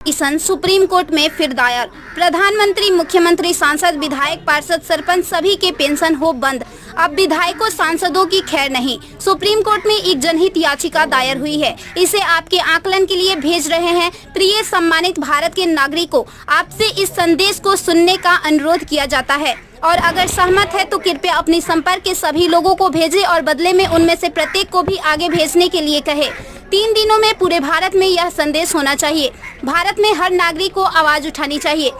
Petition supreme court में फिर दायर। प्रधानमंत्री, मुख्यमंत्री, सांसद, विधायक, पार्षद, सरपंच सभी के पेंशन हो बंद। अब विधायकों, सांसदों की खैर नहीं। सुप्रीम कोर्ट में एक जनहित याचिका दायर हुई है। इसे आपके आकलन के लिए भेज रहे हैं। प्रिय सम्मानित भारत के नागरिकों, आपसे इस संदेश को सुनने का अनुरोध किया जाता है और अगर सहमत है तो कृपया अपनी संपर्क के सभी लोगों को भेजें और बदले में उनमें से प्रत्येक को भी आगे भेजने के लिए कहे। 3 दिनों में पूरे भारत में यह संदेश होना चाहिए। भारत में हर नागरिक को आवाज उठानी चाहिए।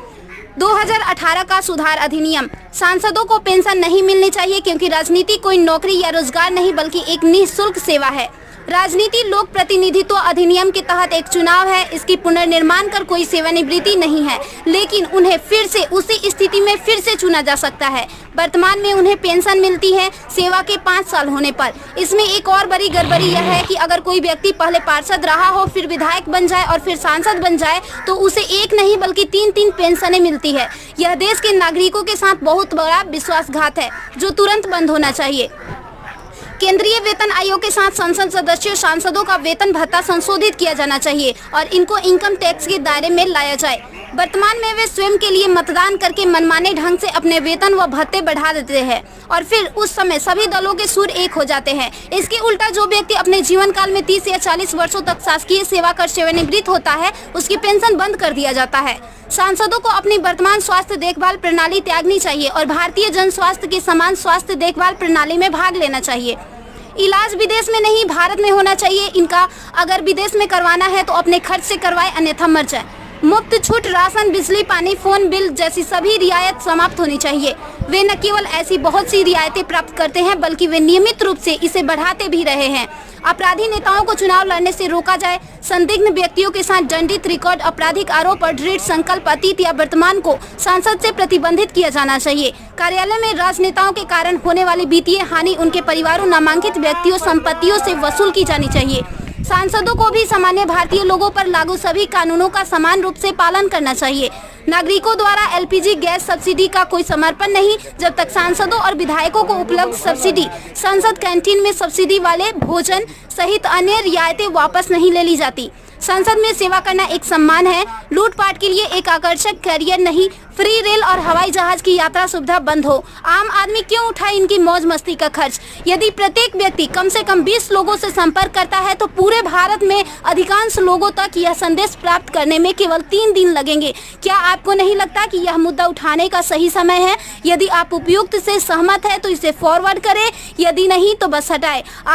2018 का सुधार अधिनियम। सांसदों को पेंशन नहीं मिलनी चाहिए क्योंकि राजनीति कोई नौकरी या रोजगार नहीं बल्कि एक निःशुल्क सेवा है। राजनीति लोक प्रतिनिधित्व अधिनियम के तहत एक चुनाव है। इसकी पुनर्निर्माण कर कोई सेवानिवृत्ति नहीं है, लेकिन उन्हें फिर से उसी स्थिति में फिर से चुना जा सकता है। वर्तमान में उन्हें पेंशन मिलती है सेवा के 5 साल होने पर। इसमें एक और बड़ी गड़बड़ी यह है कि अगर कोई व्यक्ति पहले पार्षद रहा हो, फिर विधायक बन जाए और फिर सांसद बन जाए तो उसे एक नहीं बल्कि 3-3 पेंशनें मिलती है। यह देश के नागरिकों के साथ बहुत बड़ा विश्वासघात है जो तुरंत बंद होना चाहिए। केंद्रीय वेतन आयोग के साथ संसद सदस्यों, सांसदों का वेतन भत्ता संशोधित किया जाना चाहिए और इनको इनकम टैक्स के दायरे में लाया जाए। वर्तमान में वे स्वयं के लिए मतदान करके मनमाने ढंग से अपने वेतन व भत्ते बढ़ा देते हैं और फिर उस समय सभी दलों के सुर एक हो जाते हैं। इसके उल्टा जो व्यक्ति अपने जीवन काल में 30 या 40 वर्षों तक शासकीय सेवा कर सेवानिवृत्त होता है, उसकी पेंशन बंद कर दिया जाता है। सांसदों को अपनी वर्तमान स्वास्थ्य देखभाल प्रणाली त्यागनी चाहिए और भारतीय जन स्वास्थ्य के समान स्वास्थ्य देखभाल प्रणाली में भाग लेना चाहिए। इलाज विदेश में नहीं, भारत में होना चाहिए। इनका अगर विदेश में करवाना है तो अपने खर्च से करवाए, अन्यथा मर जाए। मुफ्त छूट, राशन, बिजली, पानी, फोन बिल जैसी सभी रियायत समाप्त होनी चाहिए। वे न केवल ऐसी बहुत सी रियायतें प्राप्त करते हैं बल्कि वे नियमित रूप से इसे बढ़ाते भी रहे हैं। अपराधी नेताओं को चुनाव लड़ने से रोका जाए। संदिग्ध व्यक्तियों के साथ दंडित रिकॉर्ड, आपराधिक आरोप और दृढ़ संकल्प अतीत या वर्तमान को सांसद से प्रतिबंधित किया जाना चाहिए। कार्यालय में राजनेताओं के कारण होने वाली वित्तीय हानि उनके परिवारों, नामांकित व्यक्तियों, संपत्तियों से वसूल की जानी चाहिए। सांसदों को भी सामान्य भारतीय लोगों पर लागू सभी कानूनों का समान रूप से पालन करना चाहिए। नागरिकों द्वारा एलपीजी गैस सब्सिडी का कोई समर्पण नहीं जब तक सांसदों और विधायकों को उपलब्ध सब्सिडी, संसद कैंटीन में सब्सिडी वाले भोजन सहित अन्य रियायतें वापस नहीं ले ली जाती। संसद में सेवा करना एक सम्मान है, लूटपाट के लिए एक आकर्षक कैरियर नहीं। फ्री रेल और हवाई जहाज की यात्रा सुविधा बंद हो। आम आदमी क्यों उठाए इनकी मौज मस्ती का खर्च? यदि प्रत्येक व्यक्ति कम से कम 20 लोगों से संपर्क करता है तो पूरे भारत में अधिकांश लोगों तक यह संदेश प्राप्त करने में केवल 3 दिन लगेंगे। क्या आपको नहीं लगता कि यह मुद्दा उठाने का सही समय है? यदि आप उपयुक्त से सहमत है तो इसे फॉरवर्ड करें, यदि नहीं तो बस हटाएं। आप